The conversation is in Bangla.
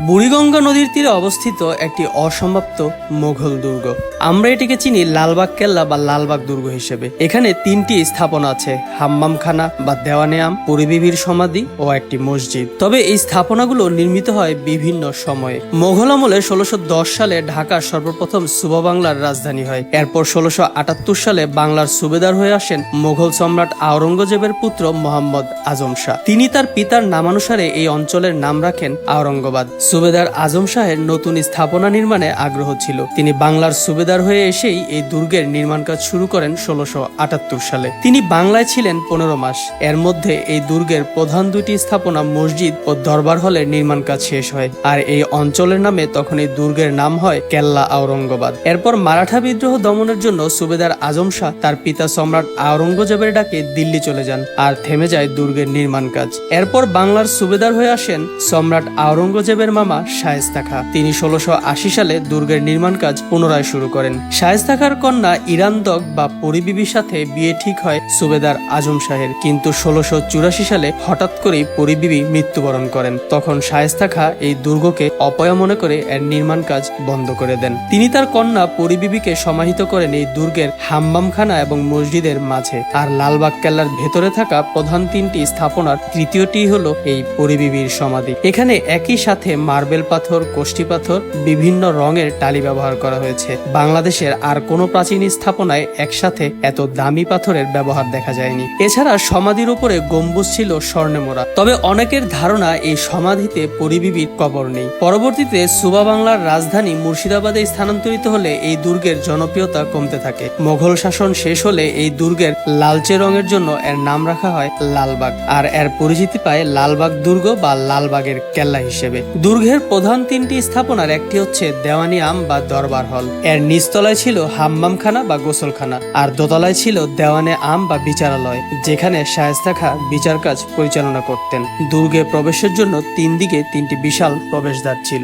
বুড়িগঙ্গা নদীর তীরে অবস্থিত একটি অসমাপ্ত মোগল দুর্গ। আমরা এটিকে চিনি লালবাগ কেল্লা বা লালবাগ দুর্গ হিসেবে। এখানে তিনটি স্থাপনা আছে, হাম্মামখানা বা দেওয়ানে আম, পরিবিবির সমাধি ও একটি মসজিদ। তবে এই স্থাপনাগুলো নির্মিত হয় বিভিন্ন সময়ে। মোগল আমলে ১৬১০ সালে ঢাকা সর্বপ্রথম সুবা বাংলার রাজধানী হয়। এরপর ১৬৭৮ সালে বাংলার সুবেদার হয়ে আসেন মোগল সম্রাট আওরঙ্গজেবের পুত্র মোহাম্মদ আজম শাহ। তিনি তার পিতার নামানুসারে এই অঞ্চলের নাম রাখেন আওরঙ্গাবাদ। সুবেদার আজম শাহের নতুন স্থাপনা নির্মাণে আগ্রহ ছিল। তিনি বাংলার সুবেদার হয়ে এসেই এই দুর্গের নির্মাণ কাজ শুরু করেন ১৬৭৮ সালে। তিনি বাংলায় ছিলেন ১৫ মাস। এর মধ্যে এই দুর্গের প্রধান দুটি স্থাপনা মসজিদ ও দরবার হলের নির্মাণ কাজ শেষ হয়। আর এই অঞ্চলের নামে তখন এই দুর্গের নাম হয় কেল্লা আওরঙ্গাবাদ। এরপর মারাঠা বিদ্রোহ দমনের জন্য সুবেদার আজম শাহ তার পিতা সম্রাট আওরঙ্গজেবের ডাকে দিল্লি চলে যান, আর থেমে যায় দুর্গের নির্মাণ কাজ। এরপর বাংলার সুবেদার হয়ে আসেন সম্রাট আওরঙ্গজেবের মামা শায়েস্তা খাঁ। তিনি ১৬৮০ সালে দুর্গের নির্মাণ কাজ পুনরায় শুরু করেন। শায়েস্তা খাঁর কন্যা ইরানদক বা পরিবিবির সাথে বিয়ে ঠিক হয় সুবেদার আজম শাহের, কিন্তু ১৬৮৪ সালে হঠাৎ করেই পরিবিবি মৃত্যুবরণ করেন। তখন শায়েস্তা খাঁ এই দুর্গকে অপয়া মনে করে এর নির্মাণ কাজ বন্ধ করে দেন। তিনি তার কন্যা পরিবিবিকে সমাহিত করেন এই দুর্গের হাম্মামখানা এবং মসজিদের মাঝে। আর লালবাগ কেল্লার ভেতরে থাকা প্রধান তিনটি স্থাপনার তৃতীয়টি হলো এই পরিবিবির সমাধি। এখানে একই সাথে মার্বেল পাথর, কোষ্টি পাথর, বিভিন্ন রঙের টালি ব্যবহার করা হয়েছে। বাংলাদেশের আর কোনো প্রাচীন স্থাপনায় একসাথে এত দামি পাথরের ব্যবহার দেখা যায়নি। এছাড়া সমাধির উপরে গম্বুজ ছিল স্বর্ণে মোড়া। তবে অনেকের ধারণা এই সমাধিতে পরিবিবির কবর নেই। পরবর্তীতে সুবা বাংলার রাজধানী মুর্শিদাবাদে স্থানান্তরিত হলে এই দুর্গের জনপ্রিয়তা কমতে থাকে। মোগল শাসন শেষ হলে এই দুর্গের লালচে রঙের জন্য এর নাম রাখা হয় লালবাগ, আর এর পরিচিতি পায় লালবাগ দুর্গ বা লালবাগের কেল্লা হিসেবে। দুর্গের প্রধান তিনটি স্থাপনার একটি হচ্ছে দেওয়ানি আম বা দরবার হল। এর নিচতলায় ছিল হাম্মামখানা বা গোসলখানা, আর দোতলায় ছিল দেওয়ানে আম বা বিচারালয়, যেখানে শায়েস্তা খাঁ বিচার কাজ পরিচালনা করতেন। দুর্গে প্রবেশের জন্য তিন দিকে তিনটি বিশাল প্রবেশদ্বার ছিল।